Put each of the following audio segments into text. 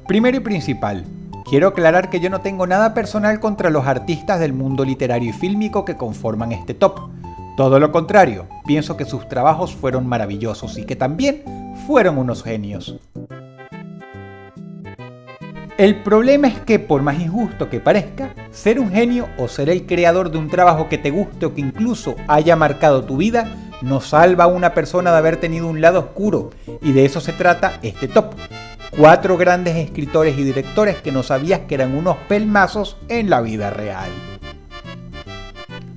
Primero y principal, quiero aclarar que yo no tengo nada personal contra los artistas del mundo literario y fílmico que conforman este top. Todo lo contrario, pienso que sus trabajos fueron maravillosos y que también fueron unos genios. El problema es que, por más injusto que parezca, ser un genio o ser el creador de un trabajo que te guste o que incluso haya marcado tu vida, no salva a una persona de haber tenido un lado oscuro, y de eso se trata este top. 4 grandes escritores y directores que no sabías que eran unos pelmazos en la vida real.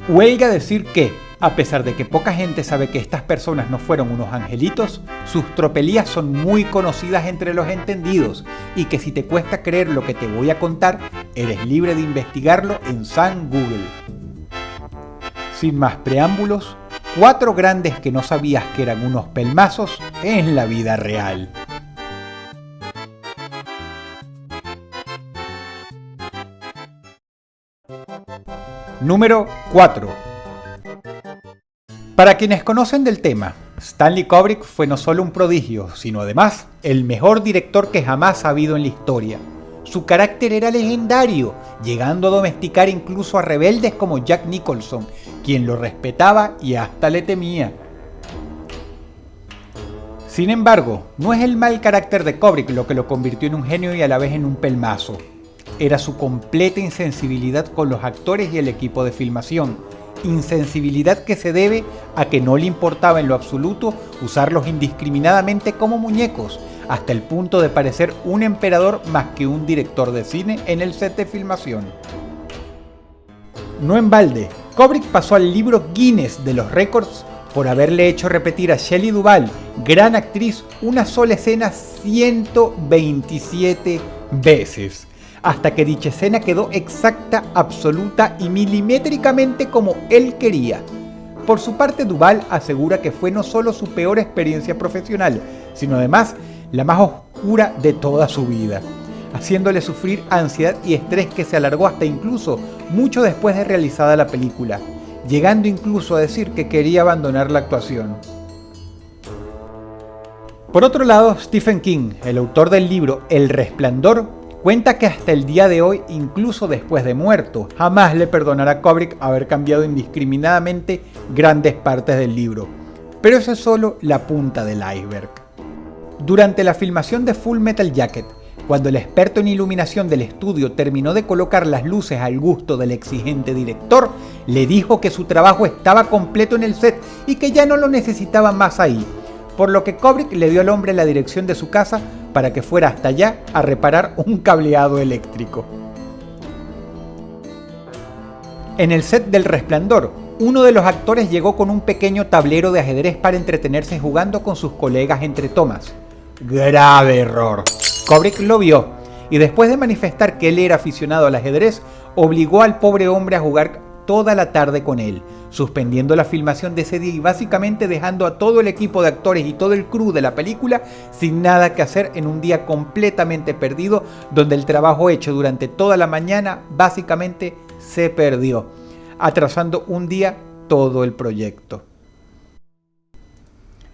Huelga decir que, a pesar de que poca gente sabe que estas personas no fueron unos angelitos, sus tropelías son muy conocidas entre los entendidos y que si te cuesta creer lo que te voy a contar, eres libre de investigarlo en San Google. Sin más preámbulos, 4 grandes que no sabías que eran unos pelmazos en la vida real. Número 4. Para quienes conocen del tema, Stanley Kubrick fue no solo un prodigio, sino además el mejor director que jamás ha habido en la historia. Su carácter era legendario, llegando a domesticar incluso a rebeldes como Jack Nicholson, quien lo respetaba y hasta le temía. Sin embargo, no es el mal carácter de Kubrick lo que lo convirtió en un genio y a la vez en un pelmazo. Era su completa insensibilidad con los actores y el equipo de filmación. Insensibilidad que se debe a que no le importaba en lo absoluto usarlos indiscriminadamente como muñecos, hasta el punto de parecer un emperador más que un director de cine en el set de filmación. No en balde, Kubrick pasó al libro Guinness de los récords por haberle hecho repetir a Shelley Duvall, gran actriz, una sola escena 127 veces. Hasta que dicha escena quedó exacta, absoluta y milimétricamente como él quería. Por su parte, Duvall asegura que fue no solo su peor experiencia profesional, sino además la más oscura de toda su vida, haciéndole sufrir ansiedad y estrés que se alargó hasta incluso mucho después de realizada la película, llegando incluso a decir que quería abandonar la actuación. Por otro lado, Stephen King, el autor del libro El Resplandor, cuenta que hasta el día de hoy, incluso después de muerto, jamás le perdonará a Kubrick haber cambiado indiscriminadamente grandes partes del libro. Pero eso es solo la punta del iceberg. Durante la filmación de Full Metal Jacket, cuando el experto en iluminación del estudio terminó de colocar las luces al gusto del exigente director, le dijo que su trabajo estaba completo en el set y que ya no lo necesitaba más ahí, por lo que Kubrick le dio al hombre la dirección de su casa para que fuera hasta allá a reparar un cableado eléctrico. En el set del Resplandor, uno de los actores llegó con un pequeño tablero de ajedrez para entretenerse jugando con sus colegas entre tomas. Grave error. Kubrick lo vio y después de manifestar que él era aficionado al ajedrez, obligó al pobre hombre a jugar toda la tarde con él, suspendiendo la filmación de ese día y básicamente dejando a todo el equipo de actores y todo el crew de la película sin nada que hacer en un día completamente perdido, donde el trabajo hecho durante toda la mañana básicamente se perdió, atrasando un día todo el proyecto.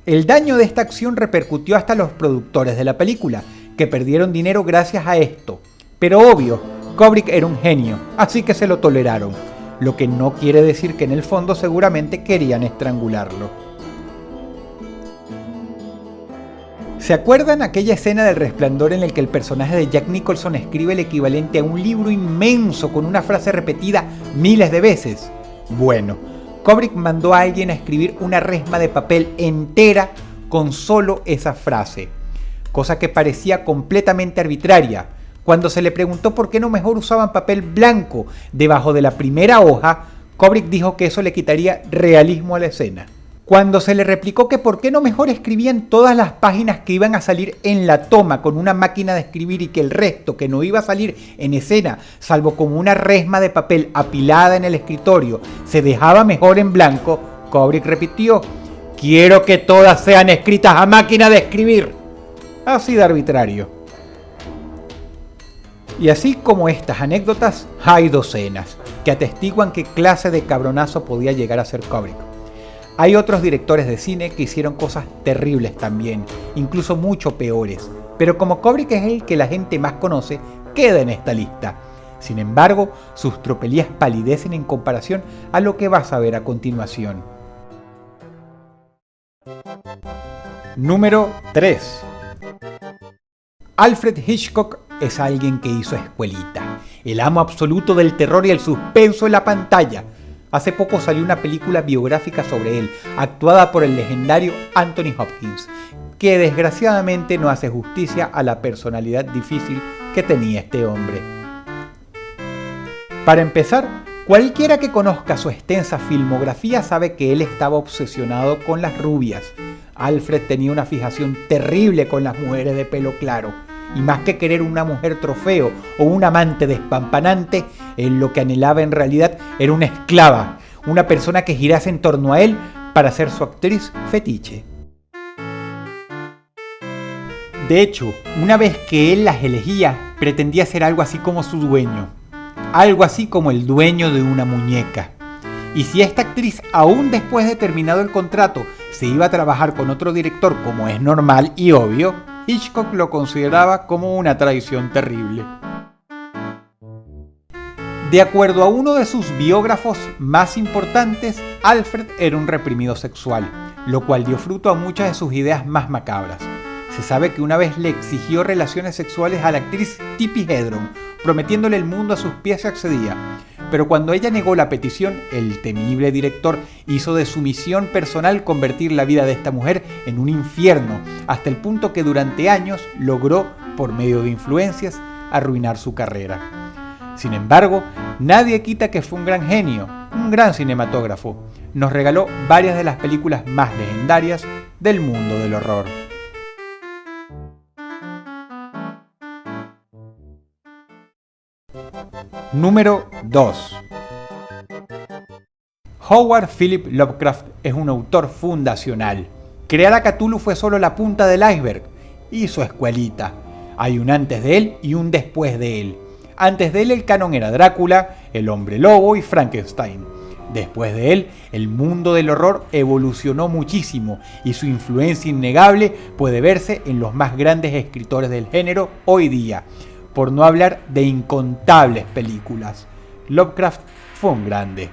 El daño de esta acción repercutió hasta los productores de la película, que perdieron dinero gracias a esto, pero obvio, Kubrick era un genio, así que se lo toleraron. Lo que no quiere decir que en el fondo seguramente querían estrangularlo. ¿Se acuerdan aquella escena del Resplandor en la que el personaje de Jack Nicholson escribe el equivalente a un libro inmenso con una frase repetida miles de veces? Bueno, Kubrick mandó a alguien a escribir una resma de papel entera con solo esa frase, cosa que parecía completamente arbitraria. Cuando se le preguntó por qué no mejor usaban papel blanco debajo de la primera hoja, Kubrick dijo que eso le quitaría realismo a la escena. Cuando se le replicó que por qué no mejor escribían todas las páginas que iban a salir en la toma con una máquina de escribir y que el resto que no iba a salir en escena, salvo como una resma de papel apilada en el escritorio, se dejaba mejor en blanco, Kubrick repitió: "Quiero que todas sean escritas a máquina de escribir". Así de arbitrario. Y así como estas anécdotas, hay docenas que atestiguan qué clase de cabronazo podía llegar a ser Kubrick. Hay otros directores de cine que hicieron cosas terribles también, incluso mucho peores, pero como Kubrick es el que la gente más conoce, queda en esta lista. Sin embargo, sus tropelías palidecen en comparación a lo que vas a ver a continuación. Número 3. Alfred Hitchcock es alguien que hizo escuelita, el amo absoluto del terror y el suspenso en la pantalla. Hace poco salió una película biográfica sobre él, actuada por el legendario Anthony Hopkins, que desgraciadamente no hace justicia a la personalidad difícil que tenía este hombre. Para empezar, cualquiera que conozca su extensa filmografía sabe que él estaba obsesionado con las rubias. Alfred tenía una fijación terrible con las mujeres de pelo claro, y más que querer una mujer trofeo o un amante despampanante, él lo que anhelaba en realidad era una esclava, una persona que girase en torno a él para ser su actriz fetiche. De hecho, una vez que él las elegía, pretendía ser algo así como su dueño, algo así como el dueño de una muñeca. Y si esta actriz, aún después de terminado el contrato, se iba a trabajar con otro director, como es normal y obvio, Hitchcock lo consideraba como una traición terrible. De acuerdo a uno de sus biógrafos más importantes, Alfred era un reprimido sexual, lo cual dio fruto a muchas de sus ideas más macabras. Se sabe que una vez le exigió relaciones sexuales a la actriz Tippi Hedren, prometiéndole el mundo a sus pies si accedía. Pero cuando ella negó la petición, el temible director hizo de su misión personal convertir la vida de esta mujer en un infierno, hasta el punto que durante años logró, por medio de influencias, arruinar su carrera. Sin embargo, nadie quita que fue un gran genio, un gran cinematógrafo. Nos regaló varias de las películas más legendarias del mundo del horror. Número 2. Howard Philip Lovecraft es un autor fundacional. Crear a Cthulhu fue solo la punta del iceberg. Hizo escuelita. Hay un antes de él y un después de él. Antes de él el canon era Drácula, el hombre lobo y Frankenstein. Después de él, el mundo del horror evolucionó muchísimo y su influencia innegable puede verse en los más grandes escritores del género hoy día, por no hablar de incontables películas. Lovecraft fue un grande.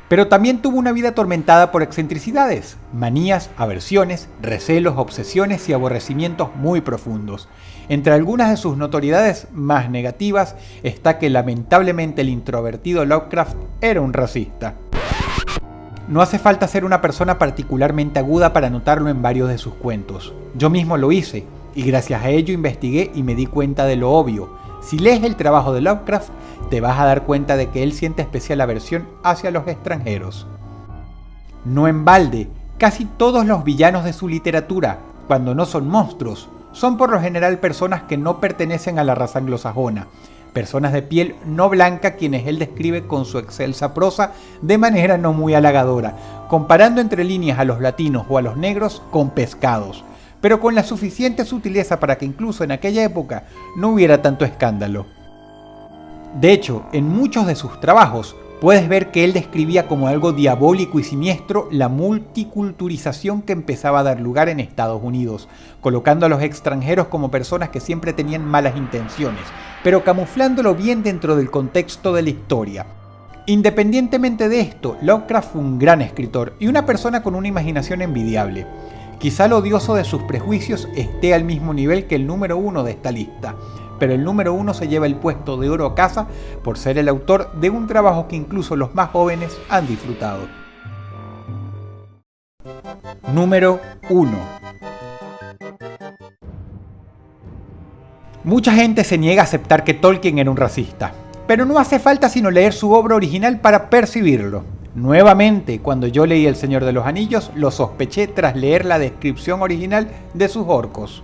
Pero también tuvo una vida atormentada por excentricidades, manías, aversiones, recelos, obsesiones y aborrecimientos muy profundos. Entre algunas de sus notoriedades más negativas está que lamentablemente el introvertido Lovecraft era un racista. No hace falta ser una persona particularmente aguda para notarlo en varios de sus cuentos. Yo mismo lo hice, y gracias a ello investigué y me di cuenta de lo obvio. Si lees el trabajo de Lovecraft, te vas a dar cuenta de que él siente especial aversión hacia los extranjeros. No en balde, casi todos los villanos de su literatura, cuando no son monstruos, son por lo general personas que no pertenecen a la raza anglosajona, personas de piel no blanca quienes él describe con su excelsa prosa de manera no muy halagadora, comparando entre líneas a los latinos o a los negros con pescados, pero con la suficiente sutileza para que incluso en aquella época no hubiera tanto escándalo. De hecho, en muchos de sus trabajos puedes ver que él describía como algo diabólico y siniestro la multiculturalización que empezaba a dar lugar en Estados Unidos, colocando a los extranjeros como personas que siempre tenían malas intenciones, pero camuflándolo bien dentro del contexto de la historia. Independientemente de esto, Lovecraft fue un gran escritor y una persona con una imaginación envidiable. Quizá lo odioso de sus prejuicios esté al mismo nivel que el número 1 de esta lista, pero el número 1 se lleva el puesto de oro a casa por ser el autor de un trabajo que incluso los más jóvenes han disfrutado. Número 1. Mucha gente se niega a aceptar que Tolkien era un racista, pero no hace falta sino leer su obra original para percibirlo. Nuevamente, cuando yo leí El Señor de los Anillos, lo sospeché tras leer la descripción original de sus orcos.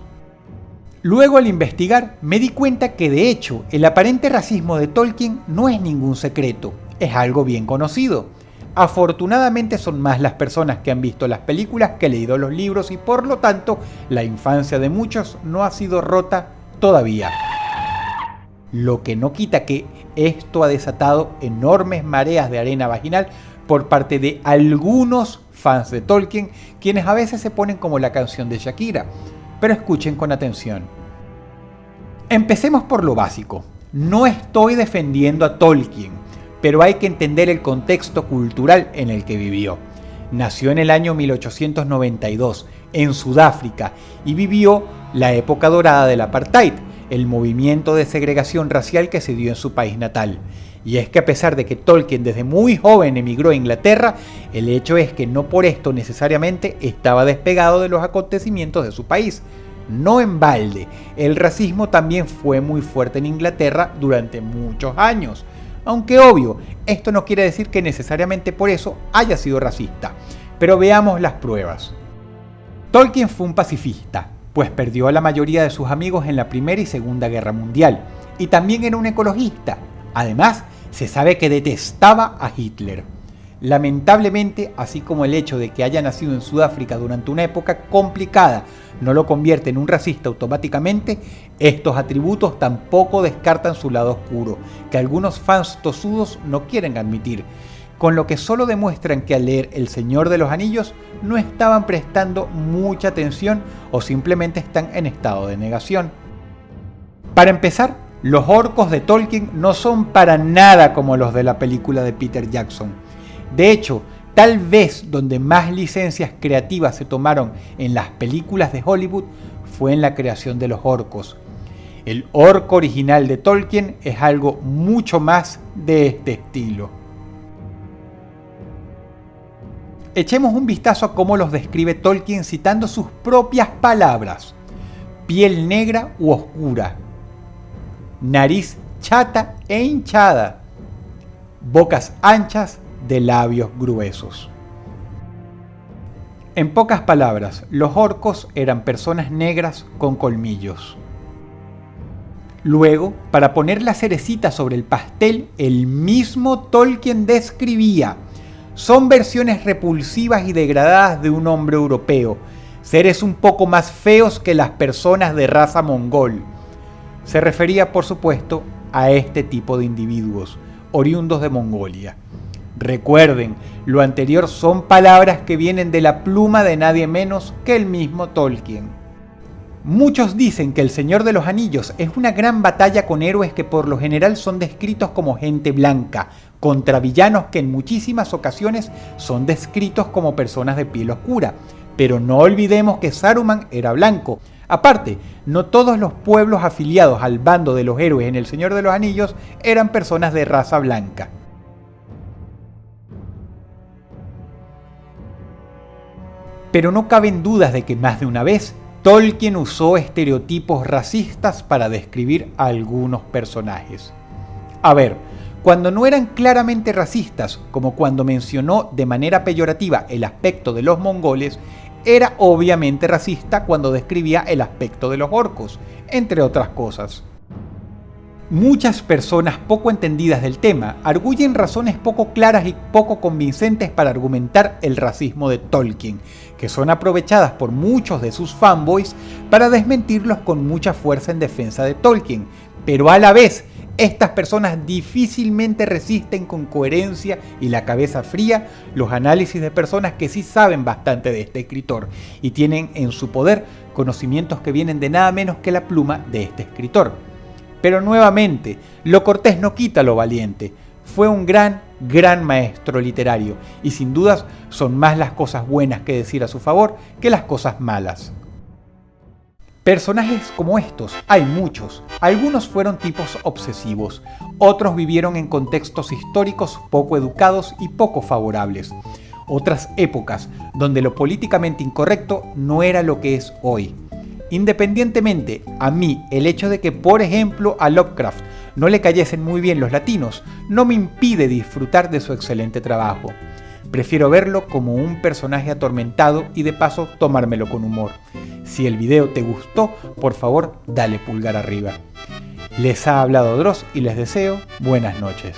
Luego, al investigar, me di cuenta que de hecho, el aparente racismo de Tolkien no es ningún secreto, es algo bien conocido. Afortunadamente son más las personas que han visto las películas que leído los libros y por lo tanto, la infancia de muchos no ha sido rota todavía. Lo que no quita que esto ha desatado enormes mareas de arena vaginal por parte de algunos fans de Tolkien, quienes a veces se ponen como la canción de Shakira. Pero escuchen con atención. Empecemos por lo básico. No estoy defendiendo a Tolkien, pero hay que entender el contexto cultural en el que vivió. Nació en el año 1892 en Sudáfrica y vivió la época dorada del apartheid, el movimiento de segregación racial que se dio en su país natal. Y es que a pesar de que Tolkien desde muy joven emigró a Inglaterra, el hecho es que no por esto necesariamente estaba despegado de los acontecimientos de su país. No en balde, el racismo también fue muy fuerte en Inglaterra durante muchos años. Aunque obvio, esto no quiere decir que necesariamente por eso haya sido racista. Pero veamos las pruebas. Tolkien fue un pacifista, pues perdió a la mayoría de sus amigos en la Primera y Segunda Guerra Mundial. Y también era un ecologista. Además, se sabe que detestaba a Hitler. Lamentablemente, así como el hecho de que haya nacido en Sudáfrica durante una época complicada no lo convierte en un racista automáticamente, estos atributos tampoco descartan su lado oscuro, que algunos fans tosudos no quieren admitir, con lo que solo demuestran que al leer El Señor de los Anillos no estaban prestando mucha atención o simplemente están en estado de negación. Para empezar, los orcos de Tolkien no son para nada como los de la película de Peter Jackson. De hecho, tal vez donde más licencias creativas se tomaron en las películas de Hollywood fue en la creación de los orcos. El orco original de Tolkien es algo mucho más de este estilo. Echemos un vistazo a cómo los describe Tolkien citando sus propias palabras. Piel negra u oscura. Nariz chata e hinchada. Bocas anchas de labios gruesos. En pocas palabras, los orcos eran personas negras con colmillos. Luego, para poner la cerecita sobre el pastel, el mismo Tolkien describía: son versiones repulsivas y degradadas de un hombre europeo, seres un poco más feos que las personas de raza mongol. Se refería, por supuesto, a este tipo de individuos, oriundos de Mongolia. Recuerden, lo anterior son palabras que vienen de la pluma de nadie menos que el mismo Tolkien. Muchos dicen que El Señor de los Anillos es una gran batalla con héroes que por lo general son descritos como gente blanca, contra villanos que en muchísimas ocasiones son descritos como personas de piel oscura. Pero no olvidemos que Saruman era blanco. Aparte, no todos los pueblos afiliados al bando de los héroes en El Señor de los Anillos eran personas de raza blanca. Pero no caben dudas de que más de una vez Tolkien usó estereotipos racistas para describir a algunos personajes. A ver, cuando no eran claramente racistas, como cuando mencionó de manera peyorativa el aspecto de los mongoles, era obviamente racista cuando describía el aspecto de los orcos, entre otras cosas. Muchas personas poco entendidas del tema arguyen razones poco claras y poco convincentes para argumentar el racismo de Tolkien, que son aprovechadas por muchos de sus fanboys para desmentirlos con mucha fuerza en defensa de Tolkien, pero a la vez estas personas difícilmente resisten con coherencia y la cabeza fría los análisis de personas que sí saben bastante de este escritor y tienen en su poder conocimientos que vienen de nada menos que la pluma de este escritor. Pero nuevamente, lo cortés no quita lo valiente. Fue un gran maestro literario y sin dudas son más las cosas buenas que decir a su favor que las cosas malas. Personajes como estos hay muchos. Algunos fueron tipos obsesivos, otros vivieron en contextos históricos poco educados y poco favorables. Otras épocas donde lo políticamente incorrecto no era lo que es hoy. Independientemente, a mí el hecho de que, por ejemplo, a Lovecraft no le cayesen muy bien los latinos no me impide disfrutar de su excelente trabajo. Prefiero verlo como un personaje atormentado y de paso tomármelo con humor. Si el video te gustó, por favor dale pulgar arriba. Les ha hablado Dross y les deseo buenas noches.